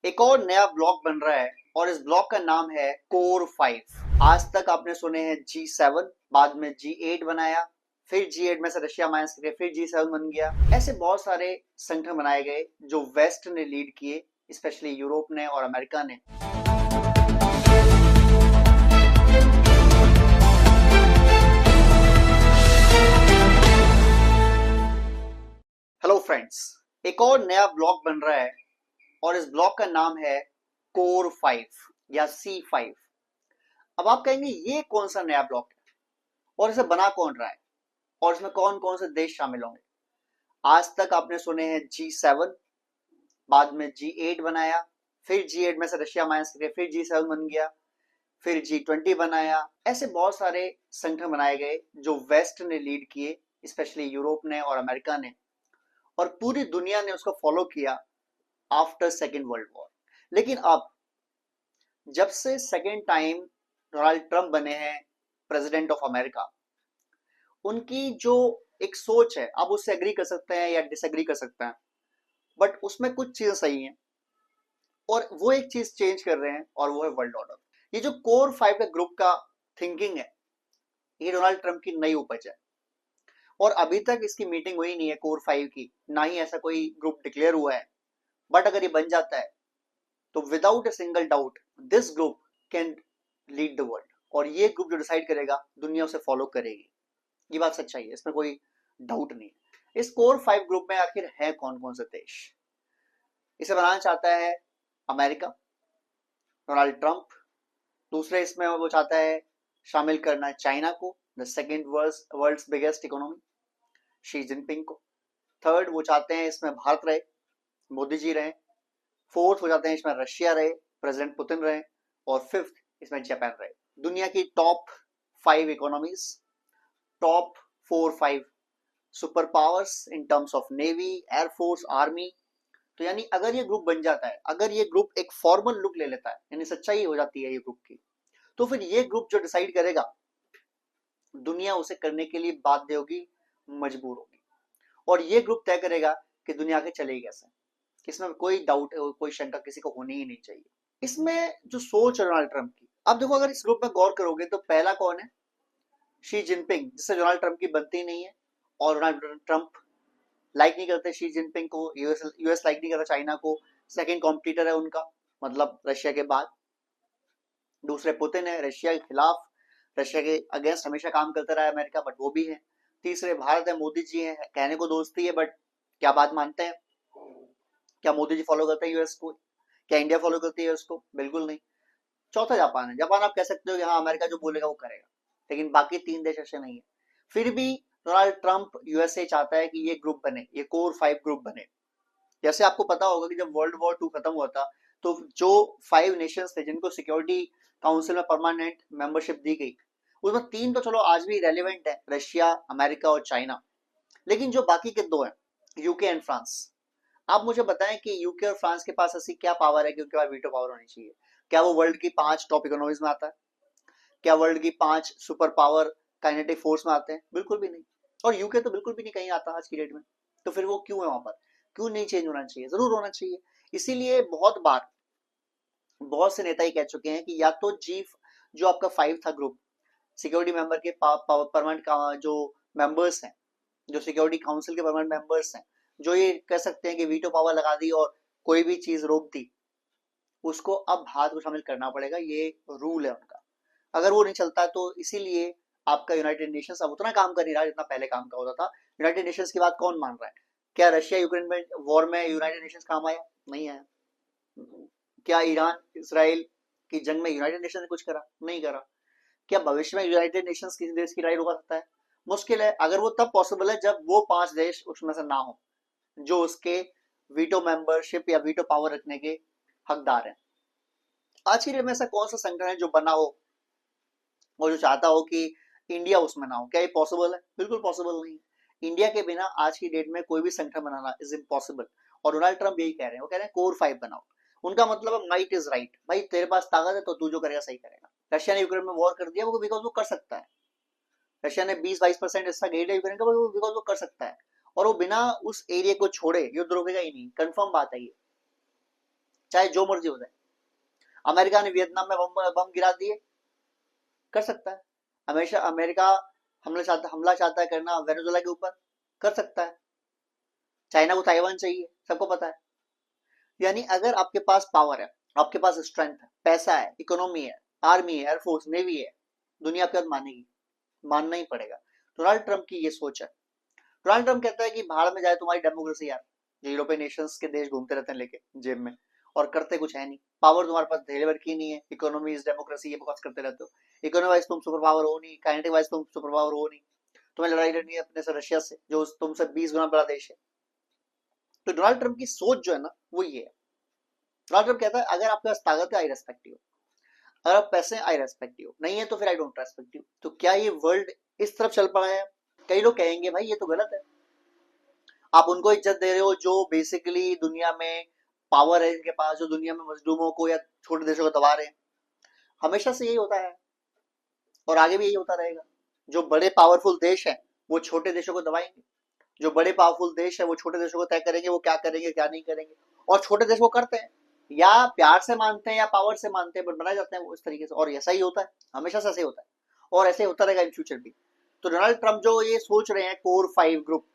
एक और नया ब्लॉक बन रहा है और इस ब्लॉक का नाम है कोर 5। आज तक आपने सुने हैं G7, बाद में G8 बनाया, फिर G8 में से रशिया माइनस करके फिर G7 बन गया। ऐसे बहुत सारे संगठन बनाए गए जो वेस्ट ने लीड किए, स्पेशली यूरोप ने और अमेरिका ने। हेलो फ्रेंड्स, एक और नया ब्लॉक बन रहा है और इस ब्लॉक का नाम है कोर 5 या C5। अब आप कहेंगे ये कौन सा नया ब्लॉक है और इसे बना कौन रहा है और इसमें कौन कौन से देश शामिल होंगे। आज तक आपने सुने हैं G7, बाद में G8 बनाया, फिर G8 में से रशिया माइनस करके फिर G7 बन गया, फिर G20 बनाया। ऐसे बहुत सारे संगठन बनाए गए जो वेस्ट ने लीड किए, स्पेशली यूरोप ने और अमेरिका ने, और पूरी दुनिया ने उसको फॉलो किया आफ्टर सेकेंड वर्ल्ड वॉर। लेकिन अब जब से सेकेंड टाइम डोनाल्ड ट्रंप बने हैं प्रेसिडेंट ऑफ अमेरिका, उनकी जो एक सोच है, आप उससे एग्री कर सकते हैं या डिसएग्री कर सकते हैं, बट उसमें कुछ चीजें सही हैं और वो एक चीज चेंज कर रहे हैं और वो है वर्ल्ड ऑर्डर। ये जो कोर 5 का ग्रुप का थिंकिंग है, ये डोनाल्ड ट्रंप की नई उपज है और अभी तक इसकी मीटिंग हुई नहीं है कोर 5 की, ना ही ऐसा कोई ग्रुप डिक्लेयर हुआ है। बट अगर ये बन जाता है तो without a single doubt this group can lead the world, और ये ग्रुप जो डिसाइड करेगा दुनिया उसे फॉलो करेगी। ये बात सच्चाई है, इसमें कोई डाउट नहीं है। इस कोर 5 ग्रुप में आखिर है कौन कौन से देश? इसे बनाना चाहता है अमेरिका, डोनाल्ड ट्रंप। दूसरे इसमें वो चाहता है शामिल करना चाइना को, the second world's biggest economy, Xi Jinping को। थर्ड वो चाहते हैं इसमें भारत रहे, मोदी जी रहे। फोर्थ वो चाहते हैं इसमें रशिया रहे, प्रेसिडेंट पुतिन रहे। और फिफ्थ इसमें जापान रहे। दुनिया की top 5 economies, top 4-5 super powers in terms of navy, air force, army. तो यानी अगर ये ग्रुप बन जाता है, अगर ये ग्रुप एक फॉर्मल लुक ले लेता है, यानी सच्चाई हो जाती है ये ग्रुप की, तो फिर ये ग्रुप जो डिसाइड करेगा दुनिया उसे करने के लिए बाध्य होगी, मजबूर होगी, और ये ग्रुप तय करेगा कि दुनिया आगे चलेगी कैसे। इसमें कोई डाउट, कोई शंका किसी को होनी ही नहीं चाहिए। इसमें जो सोच है डोनाल्ड ट्रंप की, अब देखो अगर इस ग्रुप में गौर करोगे तो पहला कौन है? शी जिनपिंग, जिससे डोनाल्ड ट्रंप की बनती नहीं है और डोनाल्ड ट्रंप लाइक नहीं करते शी जिनपिंग को। यूएस लाइक नहीं करता चाइना को, सेकंड कॉम्पिटिटर है उनका, मतलब रशिया के बाद। दूसरे पुतिन है, रशिया के खिलाफ, रशिया के अगेंस्ट हमेशा काम करता रहा है अमेरिका, बट वो भी है। तीसरे भारत है, मोदी जी है, कहने को दोस्ती है बट क्या बात मानते हैं? क्या मोदी जी फॉलो करते हैं यूएस को? क्या इंडिया फॉलो करती है यूएस को? बिल्कुल नहीं। चौथा जापान है। जापान आप कह सकते हो कि हाँ अमेरिका जो बोलेगा वो करेगा, लेकिन बाकी 3 देश ऐसे नहीं है। फिर भी डोनाल्ड ट्रंप यूएसए चाहता है कि ये ग्रुप बने, ये कोर 5 ग्रुप बने। जैसे आपको पता होगा कि जब वर्ल्ड वॉर 2 खत्म हुआ था तो जो 5 नेशंस थे जिनको सिक्योरिटी काउंसिल में परमानेंट मेंबरशिप दी गई, उसमें 3 तो चलो आज भी रेलिवेंट है, रशिया, अमेरिका और चाइना। लेकिन जो बाकी के 2 हैं, यूके एंड फ्रांस। आप मुझे बताएं कि यूके और फ्रांस के पास ऐसी क्या पावर है कि उनके पास वीटो पावर होनी चाहिए? क्या वो वर्ल्ड की 5 टॉप इकोनॉमीज में आता है? क्या वर्ल्ड की 5 सुपर पावर काइनेटिक फोर्स में आते हैं? बिल्कुल भी नहीं। और यूके तो बिल्कुल भी नहीं कहीं आता आज की डेट में। तो फिर वो क्यों है वहां पर? क्यों नहीं चेंज होना चाहिए? जरूर होना चाहिए। इसीलिए बहुत बार बहुत से नेता ही कह चुके हैं कि या तो जी, जो आपका 5 था ग्रुप, सिक्योरिटी मेंबर के परमानेंट जो मेंबर्स हैं, जो सिक्योरिटी काउंसिल के परमानेंट मेंबर्स हैं, जो ये कह सकते हैं कि वीटो पावर लगा दी और कोई भी चीज रोक दी, उसको अब भारत को शामिल करना पड़ेगा। ये रूल है उनका। अगर वो नहीं चलता तो इसीलिए आपका यूनाइटेड नेशंस अब उतना काम कर नहीं रहा जितना पहले काम का होता था। यूनाइटेड नेशंस की बात कौन मान रहा है? क्या रशिया यूक्रेन में वॉर में यूनाइटेड नेशंस काम आया? नहीं आया। क्या ईरान इसराइल की जंग में यूनाइटेड नेशन ने कुछ करा? नहीं करा। क्या भविष्य में यूनाइटेड नेशंस किसी देश की लड़ाई रोका सकता है? मुश्किल है। अगर वो तब पॉसिबल है जब वो 5 देश उसमें से ना हो जो उसके वीटो मेंबरशिप या वीटो पावर रखने के हकदार हैं। आज की डेट में ऐसा कौन सा संगठन है जो बना हो और जो चाहता हो कि इंडिया उसमें ना हो? क्या ये पॉसिबल है? बिल्कुल पॉसिबल नहीं है। इंडिया के बिना आज की डेट में कोई भी संगठन बनाना इज इम्पॉसिबल। और डोनाल्ड ट्रंप यही कह रहे हैं, वो कह रहे हैं कोर 5 बनाओ। उनका मतलब माइट इज राइट, भाई तेरे पास ताकत है तो तू जो करेगा सही करेगा। रशिया ने यूक्रेन में वॉर कर दिया वो बिकॉज वो कर सकता है। रशिया ने 20-22% हिस्सा घेर लिया यूक्रेन का, वो बिकॉज वो कर सकता है। और वो बिना उस एरिया को छोड़े युद्ध रोकेगा ही नहीं, कंफर्म बात है ये। चाहे जो मर्जी हो जाए। अमेरिका ने वियतनाम में बम बम गिरा दिए, कर सकता है। हमेशा अमेरिका हमला चाहता है करना वेनेजुएला के ऊपर, कर सकता है। चाइना को ताइवान चाहिए, सबको पता है। यानी अगर आपके पास पावर है, आपके पास स्ट्रेंथ है, पैसा है, इकोनॉमी है, आर्मी है, एयरफोर्स, नेवी है, दुनिया आपके बात मानेगी, मानना ही पड़ेगा। डोनाल्ड ट्रंप की ये सोच है। डोनाल्ड ट्रंप कहता है कि भाड़ में जाए तुम्हारी डेमोक्रेसी यार, जो यूरोपियन नेशंस के देश घूमते रहते हैं लेके जेब में, और करते कुछ है नहीं। पावर तुम्हारे पास डिलीवर की नहीं है, इकोनॉमी इज डेमोक्रेसी, ये बकवास करते रहते हो। इकोनॉमी वाइज तुम सुपर पावर हो नहीं, काइनेटिक वाइज तुम सुपर पावर हो नहीं, तुम्हें लड़ाई लड़नी है अपने से रशिया से, जो तुमसे 20 गुना बड़ा देश है। तो डोनाल्ड ट्रंप की सोच जो है ना, वो ये है। डोनाल्ड ट्रंप कहता है अगर आपके पास ताकत है, आई रेस्पेक्ट यू। अगर आप पैसे, आई रेस्पेक्ट यू, नहीं है तो फिर आई डोंट रेस्पेक्ट यू। तो क्या ये वर्ल्ड इस तरफ चल पड़ा है? कई लोग कहेंगे भाई ये तो गलत है, आप उनको इज्जत दे रहे हो जो बेसिकली दुनिया में पावर है, इनके पास, जो दुनिया में मजलूमों को या छोटे देशों को दबा रहे हैं। हमेशा से यही होता है और आगे भी यही होता रहेगा। जो बड़े पावरफुल देश हैं वो छोटे देशों को दबाएंगे, जो बड़े पावरफुल देश है वो छोटे देशों को तय करेंगे वो क्या करेंगे क्या नहीं करेंगे। और छोटे देश वो करते हैं, या प्यार से मानते हैं या पावर से मानते हैं, बट बनाए जाते हैं वो इस तरीके से। और ऐसा ही होता है, हमेशा से ऐसे ही होता है और ऐसे होता रहेगा इन फ्यूचर भी। तो डोनाल्ड ट्रंप जो ये सोच रहे हैं कोर 5 ग्रुप,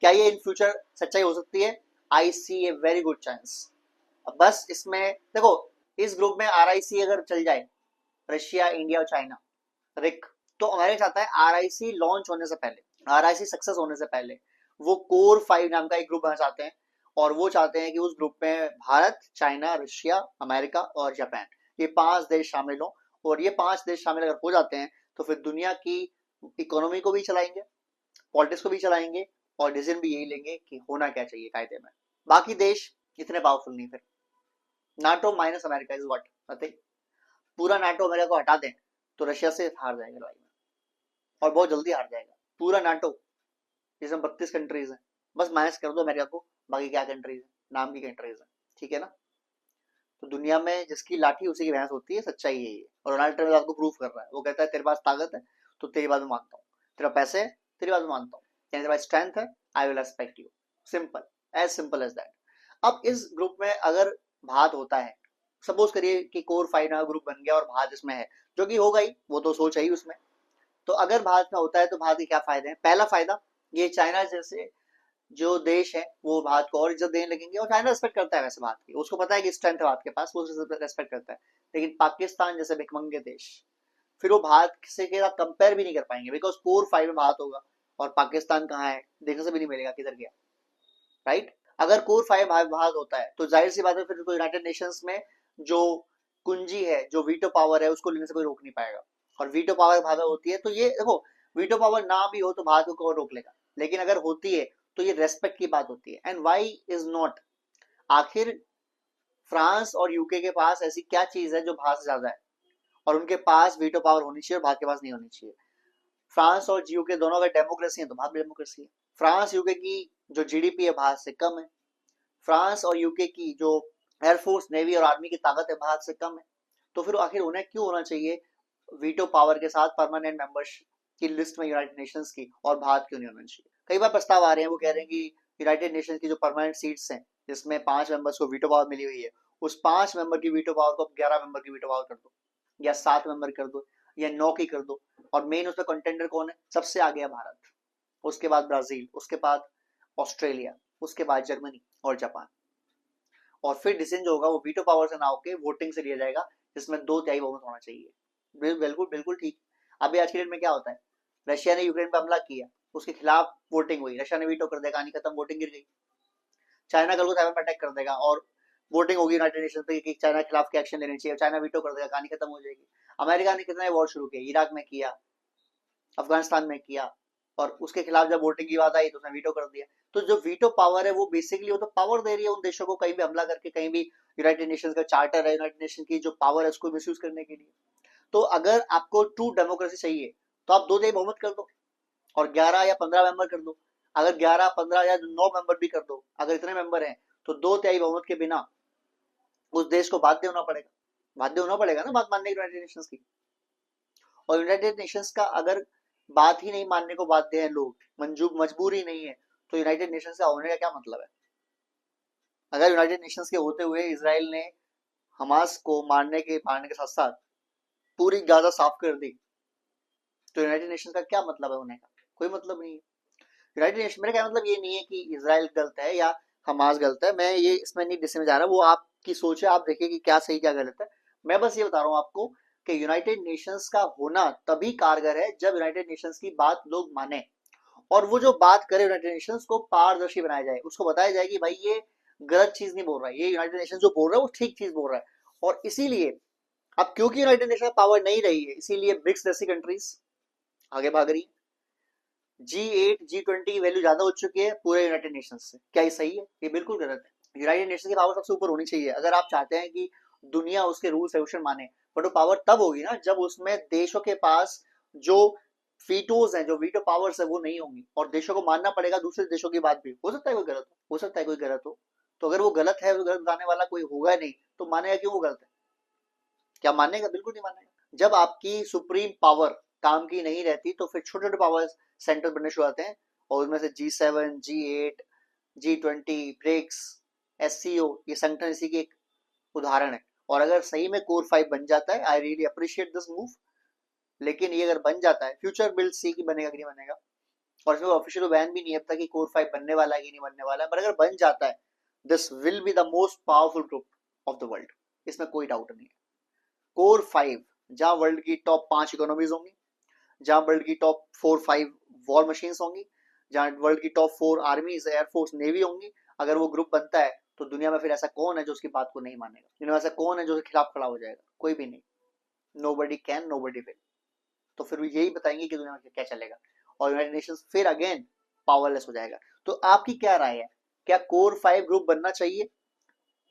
क्या ये इन फ्यूचर सच्चाई हो सकती है? आई सी ए वेरी गुड चांस। अब बस इसमें देखो, इस ग्रुप में RIC अगर चल जाए, रशिया, इंडिया और चाइना, रिक, तो अमेरिका चाहता है RIC लॉन्च होने से पहले, RIC सक्सेस होने से पहले वो कोर 5 नाम का एक ग्रुप बनाना चाहते हैं। और वो चाहते हैं कि उस ग्रुप में भारत, चाइना, रशिया, अमेरिका और जापान, ये 5 देश शामिल हो। और ये 5 देश शामिल अगर हो जाते हैं तो फिर दुनिया की इकोनॉमी को भी चलाएंगे, पॉलिटिक्स को भी चलाएंगे, और डिसीजन भी यही लेंगे कि होना क्या चाहिए कायदे में। बाकी देश इतने पावरफुल नहीं। फिर NATO minus America is what, nothing. पूरा नाटो अमेरिका को हटा दें तो रशिया से हार जाएगा लड़ाई में, और बहुत जल्दी हार जाएगा। पूरा नाटो, जिसमें 32 कंट्रीज हैं, बस माइनस कर दो अमेरिका को, बाकी क्या कंट्रीज है, नाम की कंट्रीज है, ठीक है ना। तो दुनिया में जिसकी लाठी उसी की भैंस होती है, सच्चाई यही है। और डोनाल्ड ट्रंप आपको प्रूफ कर रहा है, वो कहता है तेरे पास ताकत है तो तेरी बात में मानता हूँ, तेरा पैसे है तेरी बात में मानता हूँ, तेरे पास स्ट्रेंथ है, I will respect you. Simple as that. अब इस ग्रुप में अगर भारत होता है, सपोज करिए कि कोर 5 का ग्रुप बन गया और भारत इसमें है, जो कि होगा ही, वो तो सोच है ही उसमें। तो अगर भारत में होता है तो भारत के क्या फायदे हैं? पहला फायदा, ये चाइना जैसे जो देश है वो भारत को और इज्जत देने लगेंगे। और चाइना रेस्पेक्ट करता है वैसे भारत की, उसको पता है कि स्ट्रेंथ है भारत के पास, वो रेस्पेक्ट करता है। लेकिन पाकिस्तान जैसे भिखमंगे देश, फिर वो भारत से के साथ कंपेयर भी नहीं कर पाएंगे, बिकॉज कोर 5 में भारत होगा और पाकिस्तान कहाँ है, देखने से भी नहीं मिलेगा किधर गया, राइट। अगर कोर 5 भारत होता है तो जाहिर सी बात है फिर तो यूनाइटेड नेशंस में जो कुंजी है, जो वीटो पावर है, उसको लेने से कोई रोक नहीं पाएगा। और वीटो पावर भारत होती है तो ये देखो, वीटो पावर ना भी हो तो भारत को कौन रोक लेगा, लेकिन अगर होती है तो ये रेस्पेक्ट की बात होती है। एंड वाई इज नॉट, आखिर फ्रांस और यूके के पास ऐसी क्या चीज है जो भारत से ज्यादा है, और उनके पास वीटो पावर होनी चाहिए और भारत के पास नहीं होनी चाहिए। फ्रांस और यूके दोनों अगर डेमोक्रेसी है तो भारत भी डेमोक्रेसी है। फ्रांस यूके की जो जीडीपी है भारत से कम है, फ्रांस और यूके की जो एयरफोर्स, नेवी और आर्मी की ताकत है भारत से कम है। तो फिर आखिर उन्हें क्यों होना चाहिए वीटो पावर के साथ परमानेंट मेंबर्स की लिस्ट में यूनाइटेड नेशंस की, और भारत क्यों नहीं होना चाहिए? कई बार प्रस्ताव आ रहे हैं, वो कह रहे हैं कि यूनाइटेड नेशंस की जो परमानेंट सीट्स हैं, जिसमें 5 मेंबर्स को वीटो पावर मिली हुई है, उस 5 मेंबर की वीटो पावर को 11 मेंबर की वीटो पावर कर दो, या 7 मेंबर कर दो, या 9 की कर दो। और मेन उसमें कंटेंडर कौन है? सबसे आगे है भारत, उसके बाद ब्राजील, उसके बाद ऑस्ट्रेलिया, उसके बाद जर्मनी और जापान। और फिर डिसीजन जो होगा वो वीटो पावर से ना होकर वोटिंग से लिया जाएगा, जिसमें 2/3 बहुमत होना चाहिए। बिल्कुल बिल्कुल ठीक। अभी आज के डेट में क्या होता है, रशिया ने यूक्रेन पर हमला किया, उसके खिलाफ वोटिंग हुई, रशिया ने वीटो कर दिया, कहानी खत्म, वोटिंग गिर गई। चाइना कल को ताइवान पर अटैक कर देगा और वोटिंग होगी यूनाइटेड नेशन पे कि चाइना के खिलाफ क्या एक्शन लेने चाहिए, चाइना वीटो कर देगा, कहानी खत्म हो जाएगी। अमेरिका ने कितने वॉर शुरू किए, इराक में किया, अफगानिस्तान में किया, और उसके खिलाफ जब वोटिंग की बात आई तो उसने वीटो कर दिया। तो जो वीटो पावर है वो बेसिकली वो तो पावर दे रही है उन देशों को कहीं भी हमला करके, कहीं भी यूनाइटेड नेशंस का चार्टर है, यूनाइटेड नेशन की जो पावर है उसको मिसयूज करने के लिए। तो अगर आपको ट्रू डेमोक्रेसी चाहिए तो आप 2/3 बहुमत कर दो और 11 या 15 मेंबर कर दो। अगर 11, 15 या 9 मेंबर भी कर दो, अगर इतने मेंबर हैं तो 2/3 बहुमत के बिना उस देश को बाध्य होना पड़ेगा ना बात मानने की यूनाइटेड नेशंस की। और यूनाइटेड नेशंस का अगर बात ही नहीं मानने को बाध्य है लोग, मजबूरी नहीं है, तो यूनाइटेड नेशंस का होने का क्या मतलब है? अगर यूनाइटेड नेशंस के होते हुए इसराइल ने हमास को मारने के साथ साथ पूरी गाजा साफ कर दी, तो यूनाइटेड नेशंस का क्या मतलब है होने का? कोई मतलब नहीं है। यूनाइटेड नेशन, मेरा क्या मतलब ये नहीं है कि इसराइल गलत है या हमास गलत है, मैं ये इसमें नहीं डिस्कस में जा रहा, वो आपकी सोच है, आप देखिए कि क्या सही क्या गलत है। मैं बस ये बता रहा हूँ आपको कि यूनाइटेड नेशंस का होना तभी कारगर है जब यूनाइटेड नेशंस की बात लोग माने, और वो जो बात करे यूनाइटेड नेशंस को पारदर्शी बनाया जाए, उसको बताया जाए कि भाई ये गलत चीज नहीं बोल रहा है, ये यूनाइटेड नेशंस जो बोल रहा है वो ठीक चीज बोल रहा है। और इसीलिए अब क्योंकि यूनाइटेड नेशन पावर नहीं रही है, इसीलिए ब्रिक्स जैसी कंट्रीज आगे भाग रही है। G8 G20 की वैल्यू ज्यादा हो चुकी है पूरे यूनाइटेड नेशंस से। क्या ये सही है? ये बिल्कुल गलत है। यूनाइटेड नेशन की पावर सबसे ऊपर होनी चाहिए अगर आप चाहते हैं कि दुनिया उसके रूल्स रेगुलेशन माने, बट वो पावर तब होगी ना जब उसमें देशों के पास जो वीटोज हैं, जो वीटो पावर्स है, वो नहीं होंगी, और देशों को मानना पड़ेगा दूसरे देशों की बात भी। हो सकता है कोई गलत हो सकता है कोई गलत हो, तो अगर वो गलत है, वो गलत बताने वाला कोई होगा नहीं, तो मानेगा क्यों वो गलत है? क्या मानेगा? बिल्कुल नहीं मानेगा। जब आपकी सुप्रीम पावर काम की नहीं रहती, तो फिर छोटे छोटे पावर सेंटर बनने शुरू होते हैं, और उसमें से G7 G8 G20 BRICS SCO ये संगठन इसी की एक उदाहरण है। और अगर सही में कोर 5 बन जाता है, I really appreciate this move, लेकिन ये अगर बन जाता है, फ्यूचर बिल्ड सी की बनेगा कि नहीं बनेगा, और इसमें ऑफिशियल बैन भी नहीं है अब तक कि कोर 5 बनने वाला है कि नहीं बनने वाला है, पर अगर बन जाता है, this will be the most powerful group of the world, इसमें कोई डाउट नहीं है। कोर 5 जहां वर्ल्ड की टॉप 5 इकोनॉमीज होंगी, जहां वर्ल्ड की टॉप 4-5 वॉर मशीन्स होंगी, जहां वर्ल्ड की टॉप 4 आर्मीज एयरफोर्स नेवी होंगी, अगर वो ग्रुप बनता है, तो दुनिया में फिर ऐसा कौन है जो उसकी बात को नहीं मानेगा? दुनिया में ऐसा कौन है जो उसके खिलाफ खड़ा हो जाएगा? कोई भी नहीं। Nobody can, nobody will. तो फिर भी यही बताएंगे कि दुनिया में क्या चलेगा, और यूनाइटेड नेशंस फिर अगेन पावरलेस हो जाएगा। तो आपकी क्या राय है? क्या कोर 5 ग्रुप बनना चाहिए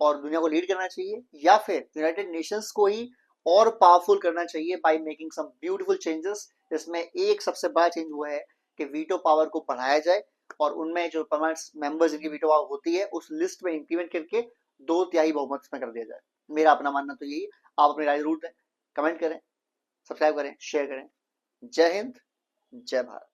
और दुनिया को लीड करना चाहिए, या फिर यूनाइटेड नेशंस को ही और पावरफुल करना चाहिए by making some beautiful changes? जिसमें एक सबसे बड़ा चेंज हुआ है कि वीटो पावर को बढ़ाया जाए, और उनमें जो परमानेंट मेंबर्स जिनकी वीटो पावर होती है उस लिस्ट में इंक्रीमेंट करके 2/3 बहुमत में कर दिया जाए। मेरा अपना मानना तो यही। आप अपनी राय जरूर दें, कमेंट करें, सब्सक्राइब करें, शेयर करें। जय हिंद, जय भारत।